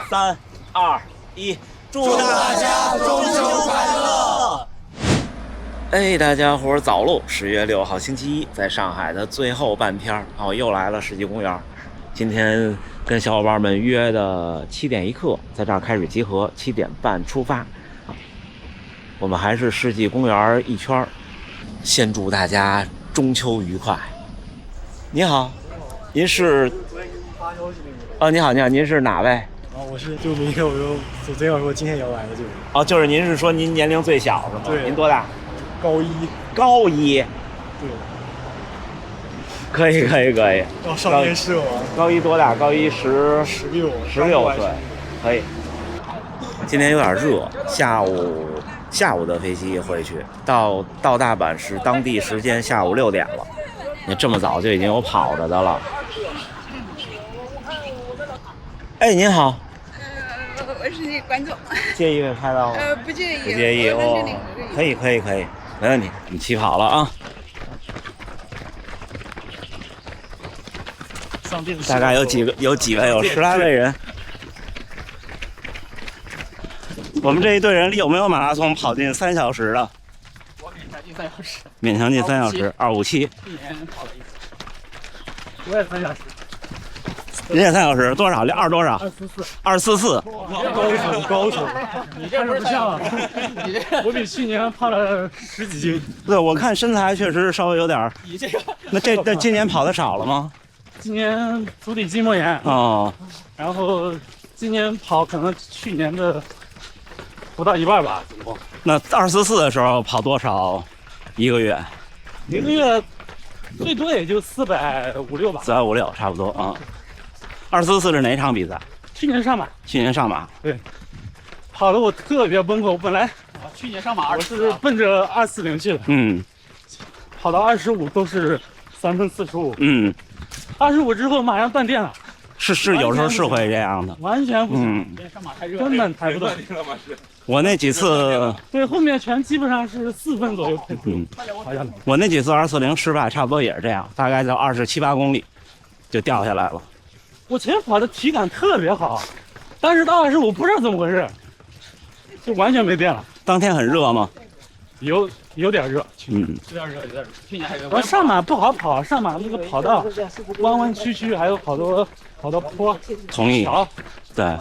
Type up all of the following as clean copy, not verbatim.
3、2、1，祝大家中秋快乐！哎，大家伙早喽！10月6号星期一，在上海的最后半天我又来了世纪公园。今天跟小伙伴们约的7点一刻，在这儿开始集合，7点半出发。我们还是世纪公园一圈。先祝大家中秋愉快。你好，您是？哦，你好，你好，您是哪位？我是就明天我就昨天要说今天也要来的就。就是您是说您年龄最小是吗？对。您多大？高一。高一。对。可以。要上电视吗？高一多大？高一16岁。可以。今天有点热，下午的飞机回去，到大阪是当地时间下午6点了。你这么早就已经有跑着的了。哎，您好。我是那个观众。介意被拍到吗？不介意。不介意哦。可以，没问题。你起跑了啊。大概有几位？有10来位人。我们这一队人里有没有马拉松跑进3小时的？我勉强进3小时。勉强进3小时，257。去年跑了一次。我也3小时。您也3小时，多少？2多少？244。高手。你这不像啊！我比去年胖了10几斤。对，我看身材确实稍微有点。你这个。那今年跑的少了吗？今年足底筋膜炎。哦。然后今年跑可能去年的不到一半吧，总共。那244的时候跑多少？一个月？一个月最多也就450、6吧。450差不多啊。244是哪场比赛？去年上马。对，跑得我特别崩溃。我本来去年上马我是奔着240去的。跑到25都是3分45。25之后马上断电了。是有时候是会这样的。完全不行。上马太热，根本抬不动。我那几次。对，后面全基本上是4分左右。我那几次240失败，差不多也是这样，大概在27、8公里就掉下来了。我前跑的体感特别好，但是到25不知道怎么回事，就完全没电了。当天很热吗？有点热。有点热。去年还有。我上马不好跑，上马那个跑道弯弯曲曲，还有好多坡。同意。对。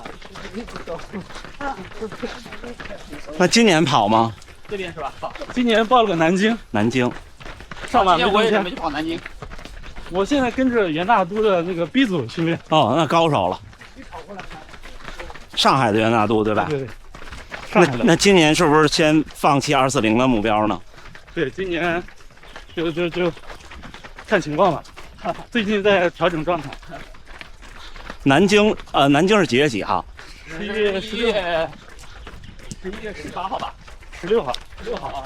那今年跑吗？这边是吧？今年报了个南京。上马我也没去跑南京。我现在跟着袁大都的那个 B 组训练。那高手了。上海的袁大都对吧？对。那今年是不是先放弃240的目标呢？对，今年就看情况吧。最近在调整状态。南京是几月几号？11月18号吧。16号啊。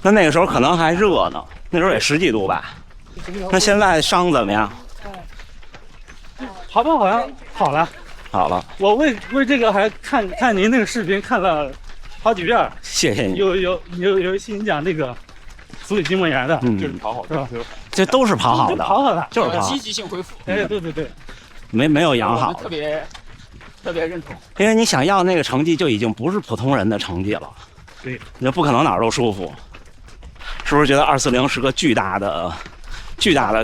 那个时候可能还热呢，那时候也10几度吧。那现在伤怎么样？好像好了。我为这个还看您那个视频看了好几遍。谢谢你。有一期你讲那个足底筋膜炎的，就是跑好的，是吧？这都是跑好的，就是跑。积极性恢复。哎，对。没有养好。特别认同。因为你想要那个成绩，就已经不是普通人的成绩了。对。你就不可能哪儿都舒服。是不是觉得240是个巨大的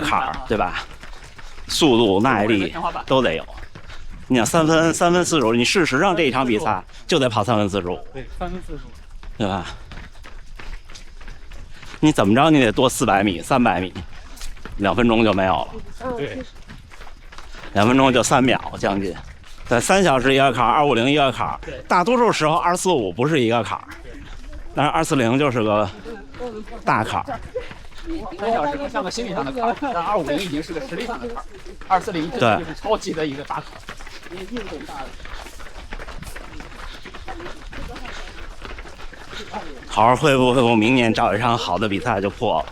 坎儿，对吧？速度、耐力都得有。你想3分45，你事实上这一场比赛就得跑3分45。对，3分45，对吧？你怎么着你得多400米、300米，2分钟就没有了。对，2分钟就3秒将近。对，3小时一个坎儿，250一个坎儿。大多数时候245不是一个坎儿，但是240就是个大坎儿。3小时更像个心理上的坎儿，但250已经是个实力上的坎儿，240就是超级的一个大坎儿。好好恢复，明年找一场好的比赛就破了。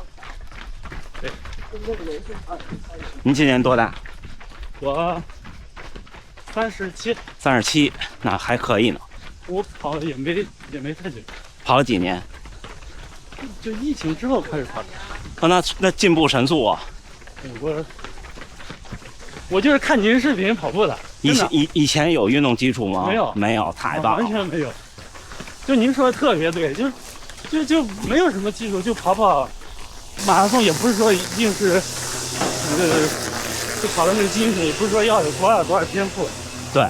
对。您今年多大？我37。37，那还可以呢。我跑也没太久。跑了几年？就疫情之后开始跑的。那进步神速啊！我我就是看您视频跑步的。以前有运动基础吗？没有，太棒了，完全没有。就您说的特别对，就没有什么基础，就跑马拉松，也不是说一定是就跑的那个精神，也不是说要有多少天赋。对，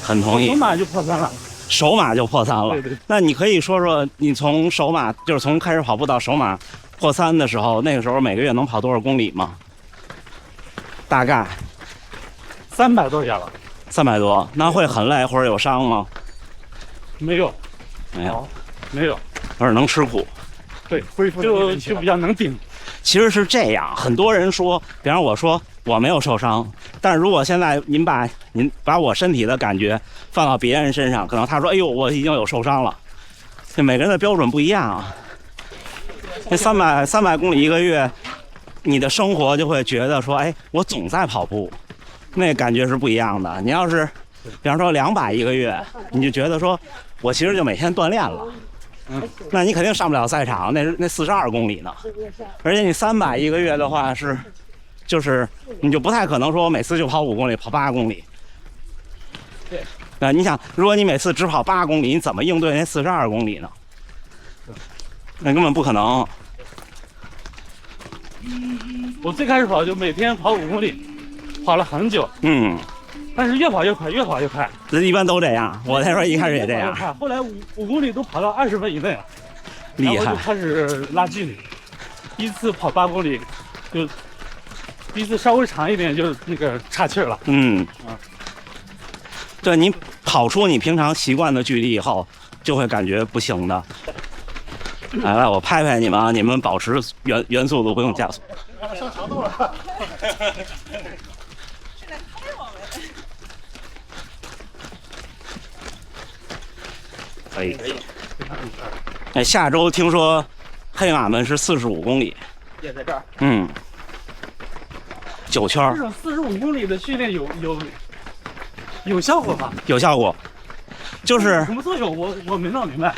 很同意。首马就破3了。首马就破3了。对。那你可以说说，你从首马就是从开始跑步到首马破3的时候，那个时候每个月能跑多少公里吗？大概300多点了。300多，那会很累或者有伤吗？没有。而能吃苦。对，恢复就比较能顶。其实是这样，很多人说，比方我说我没有受伤，但是如果现在您把我身体的感觉放到别人身上，可能他说，哎呦，我已经有受伤了。这每个人的标准不一样啊。这300公里一个月，你的生活就会觉得说，哎，我总在跑步，那感觉是不一样的。你要是，比方说200一个月，你就觉得说，我其实就每天锻炼了。那你肯定上不了赛场，那42公里呢。而且你300一个月的话就是你就不太可能说我每次就跑5公里，跑8公里。对。你想，如果你每次只跑8公里，你怎么应对那42公里呢？那根本不可能。我最开始跑就每天跑5公里，跑了很久。但是越跑越快。这一般都这样，我那时候一开始也这样。后来5公里都跑到20分以内了，厉害。然后就开始拉距离，第一次跑8公里，就第一次稍微长一点就那个岔气了。对，你跑出你平常习惯的距离以后，就会感觉不行的。来，我拍拍你们啊，你们保持原速度，不用加速。上长度了。可以。哎，下周听说黑马们是45公里，也在这儿。9圈。这种45公里的训练有效果吗？有效果，就是什么作用？我没弄明白。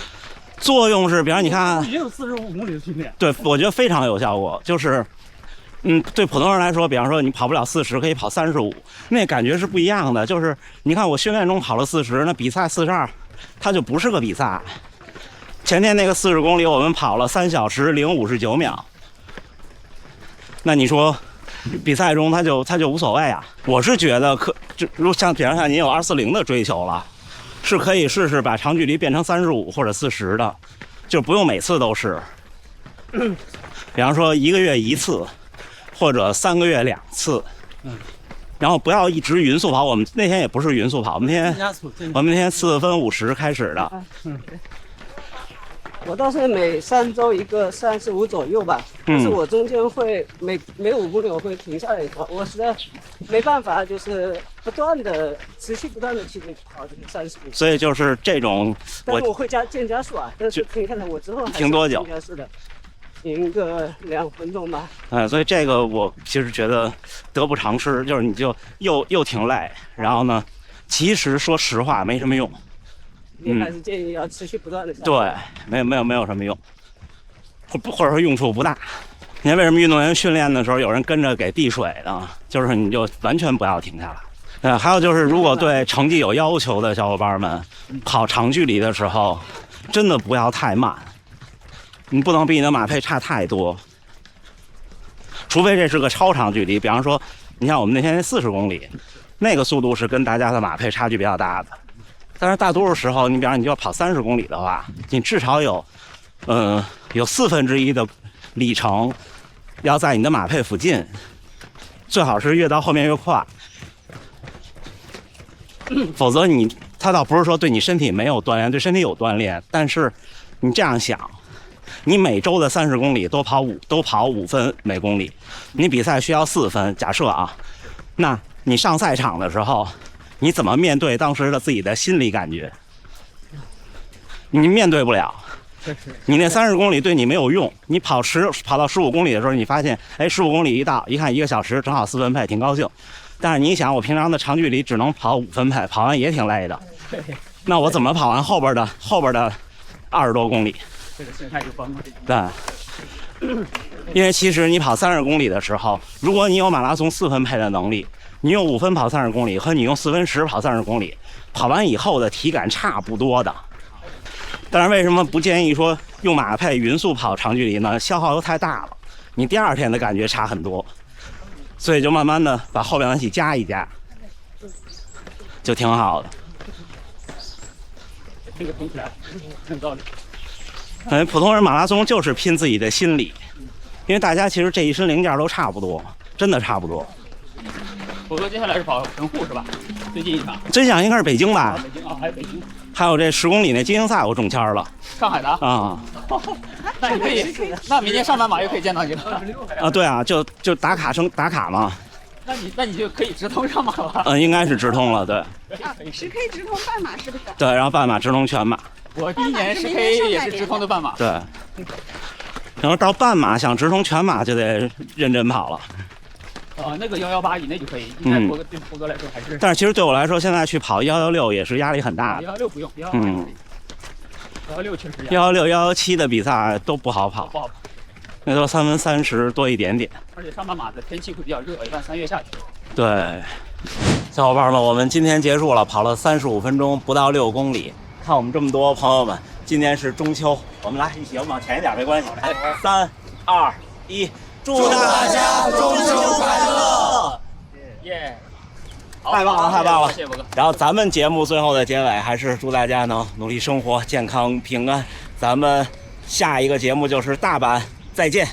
作用是，比方你看，也有45公里的训练。对，我觉得非常有效果，就是。对普通人来说，比方说你跑不了40，可以跑35，那感觉是不一样的。就是你看我训练中跑了40，那比赛42，它就不是个比赛。前天那个40公里，我们跑了3小时059秒。那你说，比赛中它就无所谓啊？我是觉得比方像您有240的追求了，是可以试试把长距离变成35或者40的，就不用每次都是。比方说1个月1次。或者3个月2次，然后不要一直匀速跑。我们那天也不是匀速跑，我们那天4分50开始的。我倒是每3周一个35左右吧，但是我中间会每5公里我会停下来跑，我实在没办法，就是持续不断的去跑这个35。所以就是这种，但是我会减加速啊，但是停下来我之后还是停多久？加速的。停个2分钟吧。所以这个我其实觉得得不偿失，就是你就又挺累，然后呢，其实说实话没什么用。你还是建议要持续不断的。对，没有什么用，或者说用处不大。你看为什么运动员训练的时候有人跟着给递水呢？就是你就完全不要停下来。还有就是如果对成绩有要求的小伙伴们，跑长距离的时候，真的不要太慢。你不能比你的马配差太多，除非这是个超长距离。比方说，你像我们那天40公里，那个速度是跟大家的马配差距比较大的。但是大多数时候，你比方你就要跑30公里的话，你至少有1/4的里程要在你的马配附近，最好是越到后面越快。否则他倒不是说对你身体没有锻炼，对身体有锻炼，但是你这样想。你每周的30公里都跑5分每公里，你比赛需要4分，假设啊，那你上赛场的时候，你怎么面对当时的自己的心理感觉？你面对不了，你那30公里对你没有用。你跑到15公里的时候，你发现，哎，15公里一到，一看1个小时，正好4分配，挺高兴。但是你想，我平常的长距离只能跑5分配，跑完也挺累的。那我怎么跑完后边的20多公里？这个心态就崩了。对，因为其实你跑30公里的时候，如果你有马拉松4分配的能力，你用5分跑30公里和你用4分10跑30公里，跑完以后的体感差不多的。但是为什么不建议说用马配匀速跑长距离呢？消耗又太大了，你第2天的感觉差很多，所以就慢慢的把后变速器加一加，就挺好的。这个听起来很有道理。普通人马拉松就是拼自己的心理，因为大家其实这一身零件都差不多，真的差不多。我说接下来是跑神户是吧？最近一场。最近应该是北京吧？北京啊，还有北京。还有这10公里那精英赛我中签了。上海的啊。那你可以，那明年上半马又可以见到你了。啊，对啊，就打卡嘛。那你就可以直通上马了。应该是直通了，对。10K 直通半马是不是？对，然后半马直通全马。我第1年10K 也是直通的半马。对。然后到半马想直通全马就得认真跑了。那个118以内就可以，应该对波哥来说还是。但是其实对我来说，现在去跑116也是压力很大的。116不用，116确实。116、117的比赛都不好跑，不好跑，那都3分30多一点点。而且上半马的天气会比较热，一般3月下去。对，小伙伴们，我们今天结束了，跑了35分钟，不到6公里。看我们这么多朋友们，今天是中秋，我们来一起，我们往前一点没关系。3、2、1。祝大家中秋快乐！耶！太棒了，太棒了！谢谢波哥。然后咱们节目最后的结尾还是祝大家能努力生活、健康平安。咱们下一个节目就是大阪，再见。